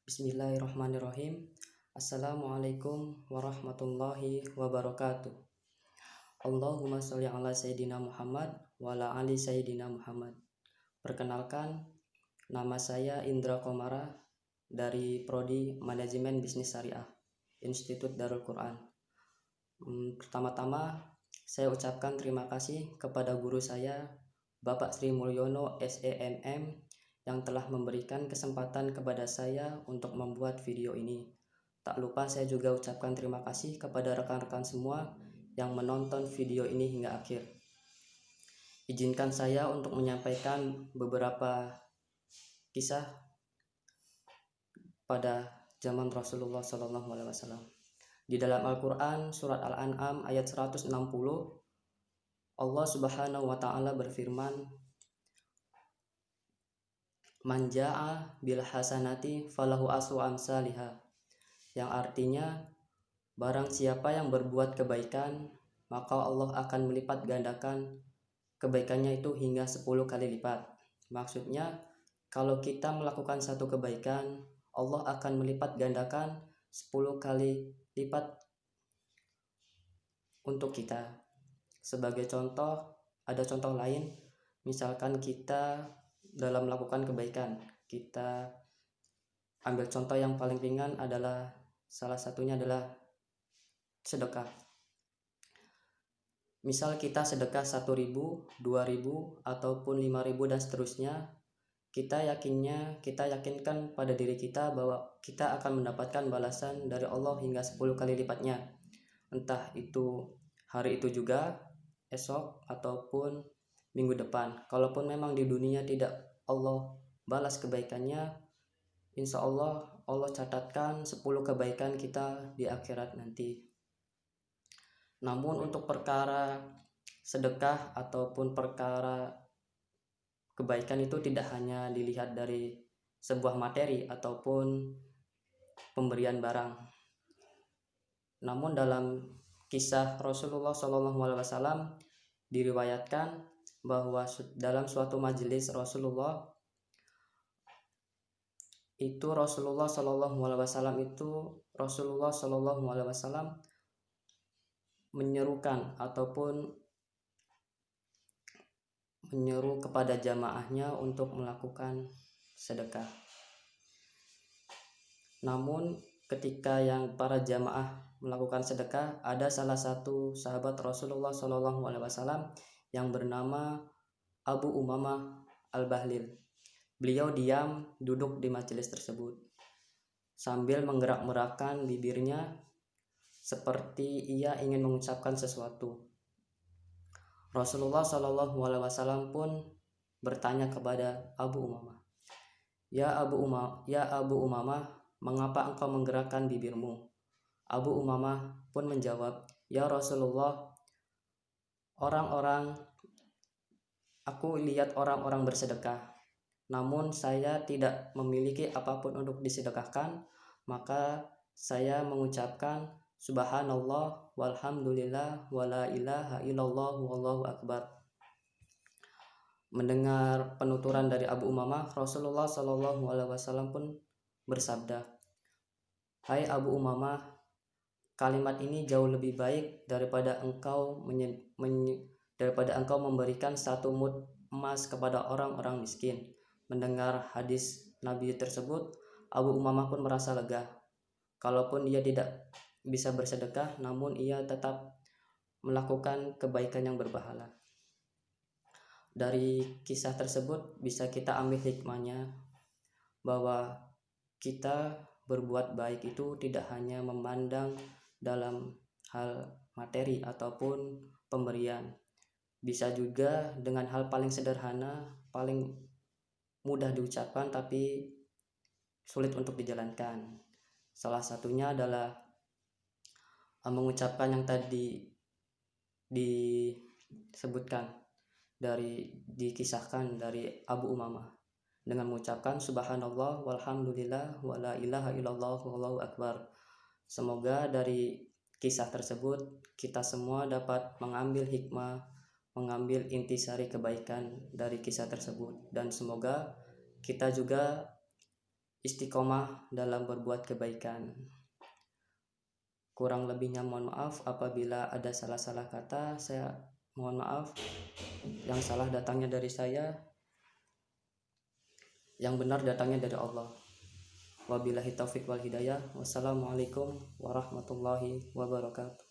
Bismillahirrahmanirrahim. Assalamualaikum warahmatullahi wabarakatuh. Allahumma sholli ala Sayyidina Muhammad wa ala ali Sayyidina Muhammad. Perkenalkan, nama saya Indra Komara dari Prodi Manajemen Bisnis Syariah, Institut Darul Quran. Pertama-tama, saya ucapkan terima kasih kepada guru saya, Bapak Sri Mulyono SEMM, yang telah memberikan kesempatan kepada saya untuk membuat video ini. Tak lupa saya juga ucapkan terima kasih kepada rekan-rekan semua yang menonton video ini hingga akhir. Izinkan saya untuk menyampaikan beberapa kisah pada zaman Rasulullah SAW. Di dalam Al-Quran surat Al-An'am ayat 160, Allah Subhanahu wa Ta'ala berfirman, Man ja'a bil hasanati falahu asru amsalihha, yang artinya barang siapa yang berbuat kebaikan maka Allah akan melipat gandakan kebaikannya itu hingga 10 kali lipat. Maksudnya kalau kita melakukan satu kebaikan, Allah akan melipat gandakan 10 kali lipat untuk kita. Sebagai contoh, ada contoh lain, misalkan kita dalam melakukan kebaikan, kita ambil contoh yang paling ringan adalah salah satunya adalah sedekah. Misal kita sedekah 1.000, 2.000 ataupun 5.000 dan seterusnya, kita yakinkan pada diri kita bahwa kita akan mendapatkan balasan dari Allah hingga 10 kali lipatnya. Entah itu hari itu juga, esok ataupun minggu depan. Kalaupun memang di dunia tidak Allah balas kebaikannya, insya Allah catatkan 10 kebaikan kita di akhirat nanti. Namun untuk perkara sedekah ataupun perkara kebaikan itu tidak hanya dilihat dari sebuah materi ataupun pemberian barang. Namun dalam kisah Rasulullah SAW diriwayatkan bahwa dalam suatu majelis Rasulullah SAW menyerukan ataupun menyeru kepada jamaahnya untuk melakukan sedekah. Namun ketika yang para jamaah melakukan sedekah, ada salah satu sahabat Rasulullah SAW yang bernama Abu Umamah Al-Bahlil. Beliau diam duduk di majelis tersebut sambil menggerak-gerakkan bibirnya seperti ia ingin mengucapkan sesuatu. Rasulullah SAW pun bertanya kepada Abu Umamah, Ya Abu Umamah, mengapa engkau menggerakkan bibirmu? Abu Umamah pun menjawab, Ya Rasulullah, aku lihat orang-orang bersedekah, namun saya tidak memiliki apapun untuk disedekahkan, maka saya mengucapkan Subhanallah walhamdulillah wala ilaha illallah wallahu akbar. Mendengar penuturan dari Abu Umamah, Rasulullah SAW pun bersabda, Hai Abu Umamah, kalimat ini jauh lebih baik daripada engkau memberikan 1 mud emas kepada orang-orang miskin. Mendengar hadis Nabi tersebut, Abu Umamah pun merasa lega. Kalaupun dia tidak bisa bersedekah, namun ia tetap melakukan kebaikan yang berpahala. Dari kisah tersebut bisa kita ambil hikmahnya bahwa kita berbuat baik itu tidak hanya memandang dalam hal materi ataupun pemberian, bisa juga dengan hal paling sederhana, paling mudah diucapkan tapi sulit untuk dijalankan. Salah satunya adalah mengucapkan yang tadi disebutkan dikisahkan dari Abu Umamah dengan mengucapkan Subhanallah walhamdulillah wala ilaha illallah wallahu akbar. Semoga dari kisah tersebut kita semua dapat mengambil hikmah, mengambil intisari kebaikan dari kisah tersebut, dan semoga kita juga istiqomah dalam berbuat kebaikan. Kurang lebihnya mohon maaf apabila ada salah-salah kata, saya mohon maaf. Yang salah datangnya dari saya, yang benar datangnya dari Allah. Wabillahi taufik wal hidayah. Wassalamualaikum warahmatullahi wabarakatuh.